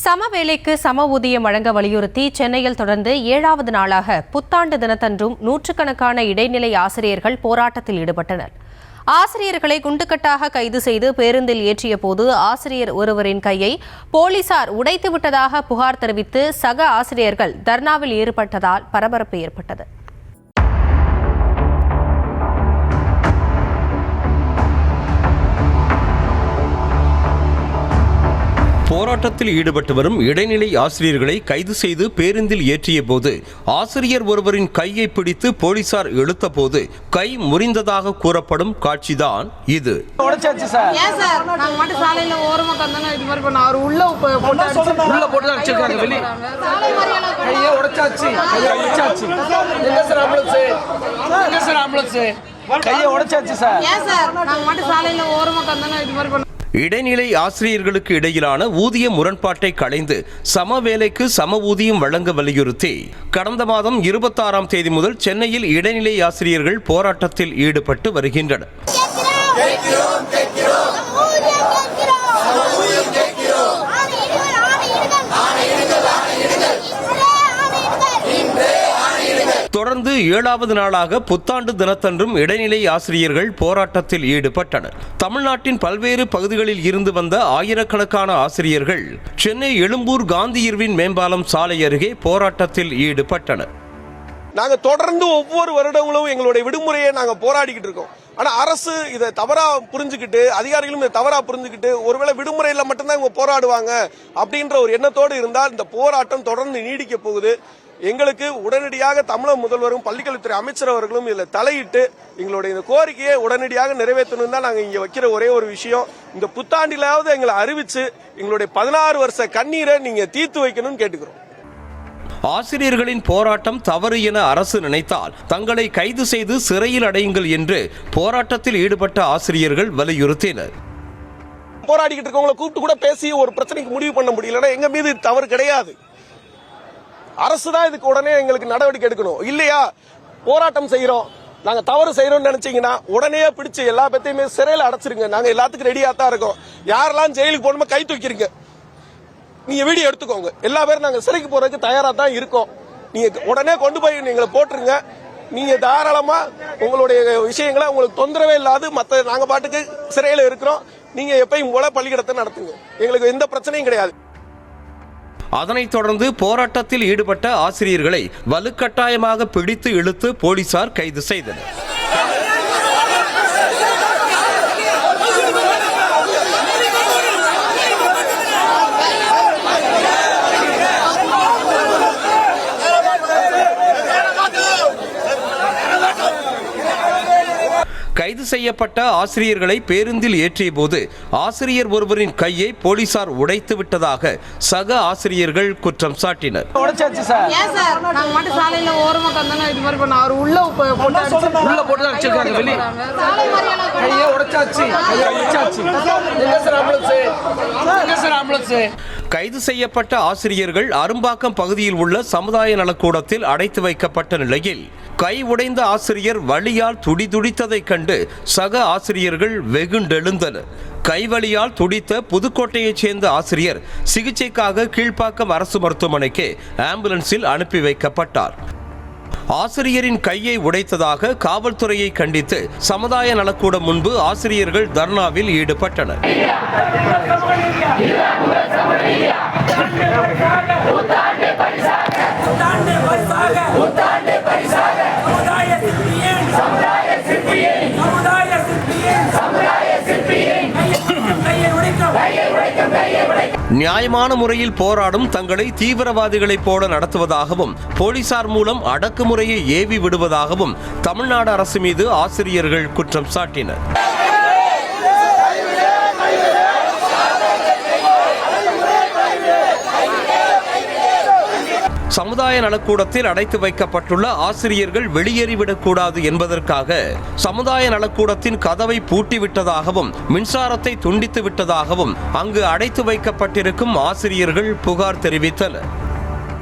சமவேளைக்கு சம ஊதியம் வழங்க வலியுறுத்தி சென்னையில் தொடர்ந்து 7வது நாளாக புத்தாண்டு தினத்தன்றும் நூற்றுக்கணக்கான இடைநிலை ஆசிரியர்கள் போராட்டத்தில் ஈடுபட்டனர். ஆசிரியர்களை குண்டுக்கட்டாக கைது செய்து பேருந்தில் ஏற்றிய போது ஆசிரியர் ஒருவரின் கையை போலீசார் உடைத்துவிட்டதாக புகார் தெரிவித்து சக ஆசிரியர்கள் தர்ணாவில் ஈடுபட்டதால் பரபரப்பு ஏற்பட்டது. போராட்டத்தில் ஈடுபட்டு வரும் இடைநிலை ஆசிரியர்களை கைது செய்து பேருந்தில் ஏற்றிய போது ஆசிரியர் ஒருவரின் கையை பிடித்து போலீசார் இழுத்த போது கை முறிந்ததாக கூறப்படும் காட்சிதான் இது. இடைநிலை ஆசிரியர்களுக்கு இடையிலான ஊதிய முரண்பாட்டை களைந்து சம வேலைக்கு சம ஊதியம் வழங்க வலியுறுத்தி கடந்த மாதம் 26ஆம் தேதி முதல் சென்னையில் இடைநிலை ஆசிரியர்கள் போராட்டத்தில் ஈடுபட்டு வருகின்றனர். தொடர்ந்து 7வது நாளாக புத்தாண்டு தினத்தன்றும் இடைநிலை ஆசிரியர்கள் போராட்டத்தில் ஈடுபட்டனர். தமிழ்நாட்டின் பல்வேறு பகுதிகளில் இருந்து வந்த ஆயிரக்கணக்கான ஆசிரியர்கள் சென்னை எழும்பூர் காந்தி இர்வின் மேம்பாலம் சாலை அருகே போராட்டத்தில் ஈடுபட்டனர். நாங்க தொடர்ந்து ஒவ்வொரு வருடங்களும் எங்களுடைய விடுமுறையை நாங்க போராடிக்கிட்டு இருக்கோம். ஆனா அரசு இதை தவறா புரிஞ்சுக்கிட்டு, அதிகாரிகளும் இதை தவறா புரிஞ்சுக்கிட்டு, ஒருவேளை விடுமுறையில மட்டும்தான் இவங்க போராடுவாங்க அப்படின்ற ஒரு எண்ணத்தோடு இருந்தால் இந்த போராட்டம் தொடர்ந்து நீடிக்க போகுது. எங்களுக்கு உடனடியாக தமிழக முதல்வரும் பள்ளிக்கல்வித்துறை அமைச்சர் அவர்களும் இதில் தலையிட்டு எங்களுடைய இந்த கோரிக்கையை உடனடியாக நிறைவேற்றணும் தான் நாங்கள் இங்கே வைக்கிற ஒரே ஒரு விஷயம். இந்த புத்தாண்டிலாவது எங்களை அறிவிச்சு எங்களுடைய 16 வருஷ கண்ணீரை நீங்க தீர்த்து வைக்கணும்னு கேட்டுக்கிறோம். ஆசிரியர்களின் போராட்டம் தவறு என அரசு நினைத்தால் தங்களை கைது செய்து சிறையில் அடையுங்கள் என்று போராட்டத்தில் ஈடுபட்ட ஆசிரியர்கள் வலியுறுத்தினர். போராடிக்கிட்டு இருக்கவங்களை கூப்பிட்டு கூட பேசி ஒரு பிரச்சனைக்கு முடிவு பண்ண முடியலன்னா எங்க மீது தவறு கிடையாது. அரசு தான் இதுக்கு உடனே எங்களுக்கு நடவடிக்கை எடுக்கணும். இல்லையா போராட்டம் செய்யறோம், நாங்க தவறு செய்யறோம்னு நினைச்சீங்கன்னா உடனே பிடிச்சு எல்லா பேத்தையுமே சிறையில் அடைச்சிருங்க. நாங்க எல்லாத்துக்கும் ரெடியா தான் இருக்கோம். யாரெல்லாம் ஜெயிலுக்கு போகணுமோ கை தூக்கிறீங்க, நீங்க வீடியோ எடுத்துக்கோங்க. எல்லா பேரும் நாங்க சிறைக்கு போறதுக்கு தயாரா தான் இருக்கோம். நீங்க உடனே கொண்டு போய் நீங்களை போட்டுருங்க. நீங்க தாராளமா உங்களுடைய விஷயங்களை உங்களுக்கு தொந்தரவே இல்லாது மற்ற நாங்க பாட்டுக்கு சிறையில் இருக்கிறோம். நீங்க எப்பயும் போல பள்ளிக்கூடத்தை நடத்துங்க, எங்களுக்கு எந்த பிரச்சனையும் கிடையாது. அதனைத் தொடர்ந்து போராட்டத்தில் ஈடுபட்ட ஆசிரியர்களை வலுக்கட்டாயமாக பிடித்து இழுத்து போலீசார் கைது செய்தனர். கைது செய்யப்பட்ட ஆசிரியர்களை பேருந்தில் ஏற்றிய போது ஆசிரியர் ஒருவரின் கையை போலீசார் உடைத்து விட்டதாக சக ஆசிரியர்கள் குற்றம் சாட்டினர். கைது செய்யப்பட்ட ஆசிரியர்கள் அரும்பாக்கம் பகுதியில் உள்ள சமுதாய நலக்கூடத்தில் அடைத்து வைக்கப்பட்ட நிலையில் கை உடைந்த ஆசிரியர் வலியால் துடிதுடித்ததை கண்டு சக ஆசிரியர்கள் வெகுண்டெழுந்தனர். கைவலியால் துடித்த புதுக்கோட்டையைச் சேர்ந்த ஆசிரியர் சிகிச்சைக்காக கீழ்ப்பாக்கம் அரசு மருத்துவமனைக்கு ஆம்புலன்ஸில் அனுப்பி வைக்கப்பட்டார். ஆசிரியரின் கையை உடைத்ததாக காவல்துறையை கண்டித்து சமுதாய நலக்கூடம் முன்பு ஆசிரியர்கள் தர்ணாவில் ஈடுபட்டனர். நியாயமான முறையில் போராடும் தங்களை தீவிரவாதிகளைப் போல நடத்துவதாகவும் போலீசார் மூலம் அடக்குமுறையை ஏவி விடுவதாகவும் தமிழ்நாடு அரசு மீது ஆசிரியர்கள் குற்றம் சாட்டினர். சமுதாய நலக்கூடத்தில் அடைத்து வைக்கப்பட்டுள்ள ஆசிரியர்கள் வெளியேறிவிடக்கூடாது என்பதற்காக சமுதாய நலக்கூடத்தின் கதவை பூட்டிவிட்டதாகவும் மின்சாரத்தை துண்டித்து விட்டதாகவும் அங்கு அடைத்து வைக்கப்பட்டிருக்கும் ஆசிரியர்கள் புகார் தெரிவித்தனர்.